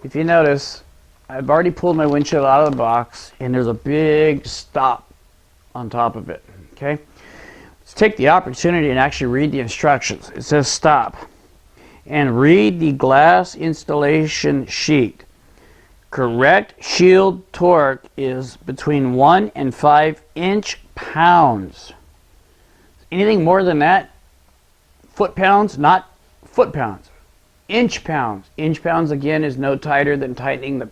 if you notice, I've already pulled my windshield out of the box, and there's a big stop on top of it. Okay, let's take the opportunity and actually read the instructions. It says stop, and read the glass installation sheet. Correct shield torque is between 1 and 5 inch-pounds. Anything more than that, foot-pounds, not foot-pounds, inch-pounds. Inch-pounds, again, is no tighter than tightening the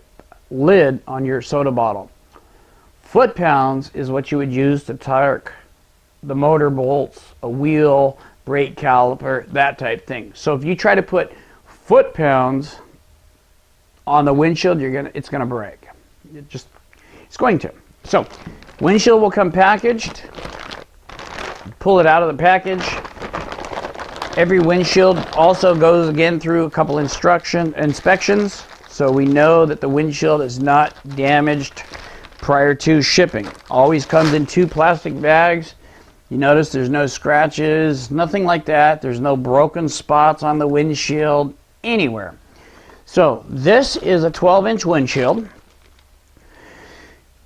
lid on your soda bottle. Foot-pounds is what you would use to torque the motor bolts, a wheel, brake caliper, that type thing. So if you try to put foot-pounds on the windshield, it's gonna break. It's going to. So, windshield will come packaged. Pull it out of the package. Every windshield also goes again through a couple inspections, so we know that the windshield is not damaged prior to shipping. Always comes in 2 plastic bags. You notice there's no scratches, nothing like that. There's no broken spots on the windshield anywhere. So this is a 12-inch windshield.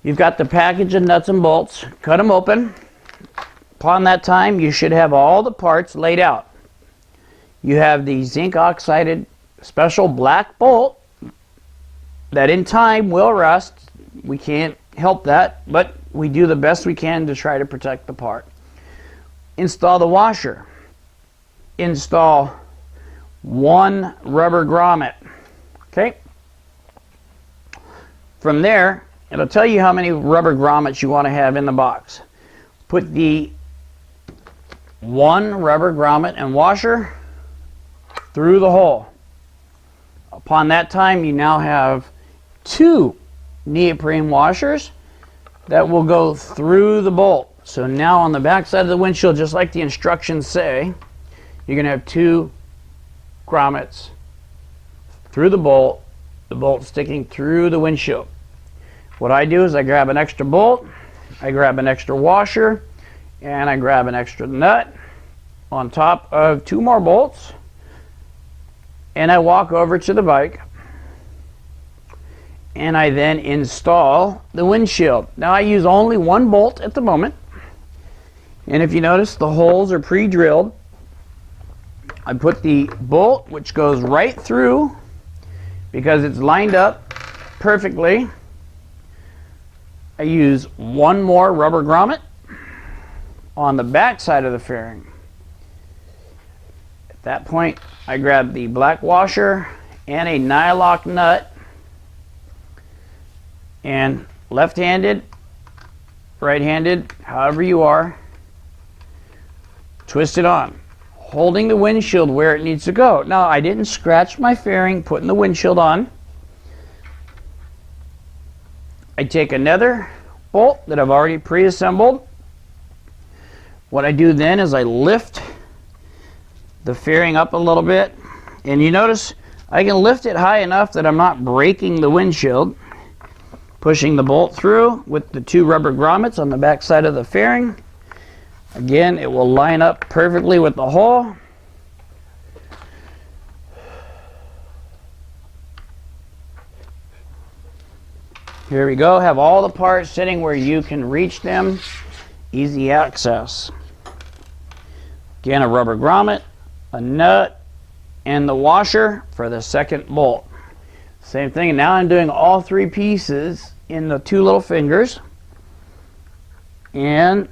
You've got the package of nuts and bolts. Cut them open. Upon that time, you should have all the parts laid out. You have the zinc oxided special black bolt that in time will rust. We can't help that, but we do the best we can to try to protect the part. Install the washer. Install 1 rubber grommet. Okay. From there, it'll tell you how many rubber grommets you want to have in the box. Put the 1 rubber grommet and washer through the hole. Upon that time, you now have 2 neoprene washers that will go through the bolt. So now on the back side of the windshield, just like the instructions say, you're going to have 2 grommets through the bolt sticking through the windshield. What I do is I grab an extra bolt, I grab an extra washer, and I grab an extra nut on top of 2 more bolts, and I walk over to the bike, and I then install the windshield. Now I use only 1 bolt at the moment, and if you notice, the holes are pre-drilled. I put the bolt, which goes right through because it's lined up perfectly. I use 1 more rubber grommet on the back side of the fairing. At that point, I grab the black washer and a nylock nut, and left-handed, right-handed, however you are, twist it on, holding the windshield where it needs to go. Now, I didn't scratch my fairing putting the windshield on. I take another bolt that I've already pre-assembled. What I do then is I lift the fairing up a little bit, and you notice I can lift it high enough that I'm not breaking the windshield. Pushing the bolt through with the 2 rubber grommets on the back side of the fairing. Again, it will line up perfectly with the hole. Here we go. Have all the parts sitting where you can reach them. Easy access. Again, a rubber grommet, a nut, and the washer for the second bolt. Same thing. Now I'm doing all 3 pieces in the 2 little fingers and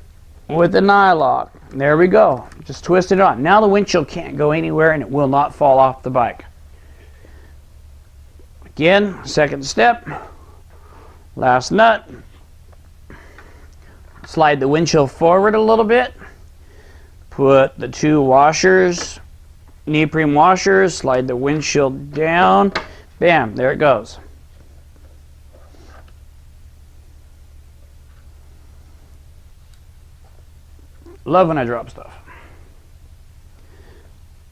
with the nylock. There we go. Just twist it on. Now the windshield can't go anywhere and it will not fall off the bike. Again, second step. Last nut. Slide the windshield forward a little bit. Put the 2 washers, neoprene washers, slide the windshield down. Bam, there it goes. Love when I drop stuff.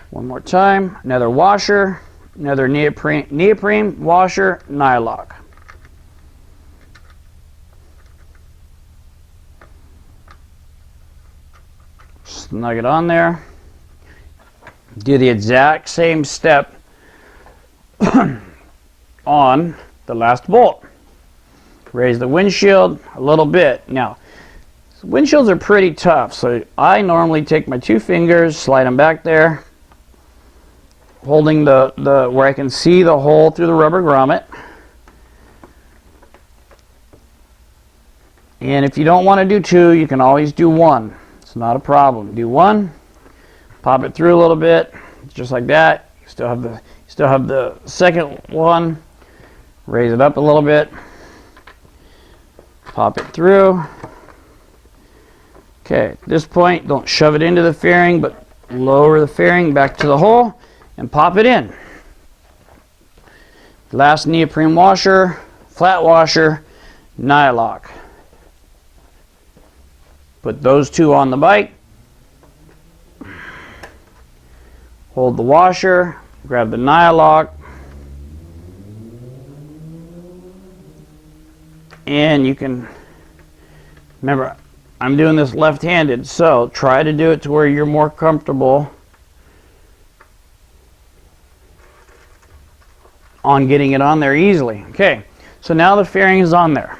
One more time, another washer, another neoprene washer, nylock. Snug it on there. Do the exact same step on the last bolt. Raise the windshield a little bit. Now, windshields are pretty tough, so I normally take my 2 fingers, slide them back there, holding the where I can see the hole through the rubber grommet. And if you don't want to do 2, you can always do 1. It's not a problem. Do 1, pop it through a little bit, just like that. You still have the second one. Raise it up a little bit. Pop it through. Okay, at this point, don't shove it into the fairing, but lower the fairing back to the hole and pop it in. Last neoprene washer, flat washer, nylock. Put those 2 on the bike. Hold the washer, grab the nylock, and you can, remember, I'm doing this left-handed, so try to do it to where you're more comfortable on getting it on there easily. Okay, so now the fairing is on there,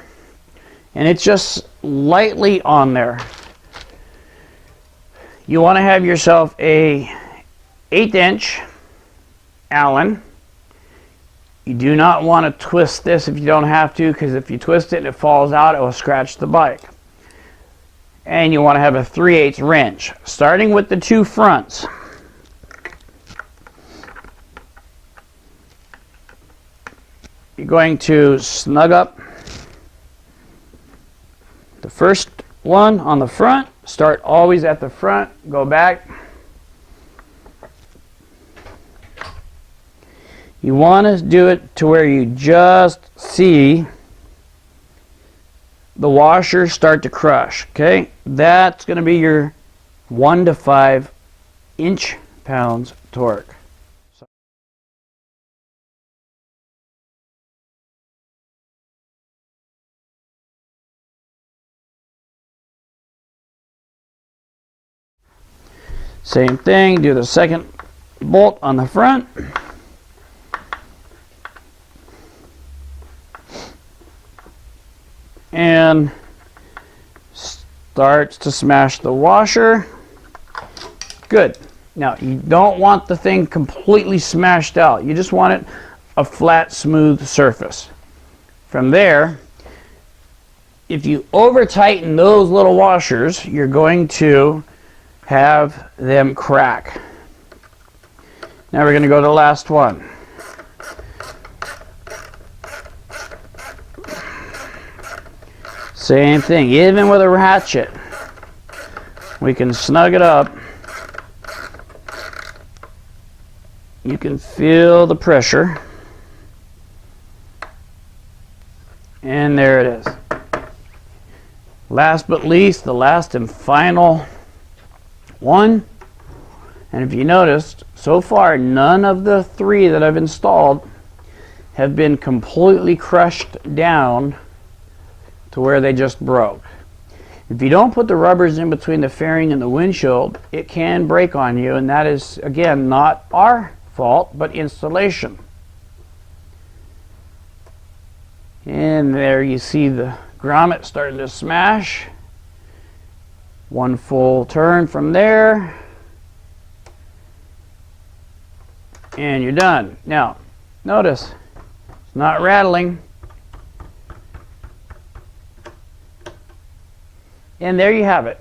and it's just lightly on there. You want to have yourself a 1/8 inch Allen. You do not want to twist this if you don't have to, because if you twist it and it falls out, it will scratch the bike. And you want to have a 3/8 wrench, starting with the 2 fronts. You're going to snug up the first one on the front. Start always at the front, go back. You want to do it to where you just see the washer start to crush. Okay, that's going to be your 1 to 5 inch-pounds torque. Same thing, do the second bolt on the front. And starts to smash the washer. Good. Now, you don't want the thing completely smashed out. You just want it a flat, smooth surface. From there, if you over tighten those little washers, you're going to have them crack. Now we're going to go to the last one. Same thing, even with a ratchet, we can snug it up. You can feel the pressure. And there it is. Last but least, the last and final one. And if you noticed, so far none of the 3 that I've installed have been completely crushed down to where they just broke. If you don't put the rubbers in between the fairing and the windshield, it can break on you, and that is, again, not our fault, but installation. And there you see the grommet starting to smash. 1 full turn from there, and you're done. Now, notice, it's not rattling. And there you have it.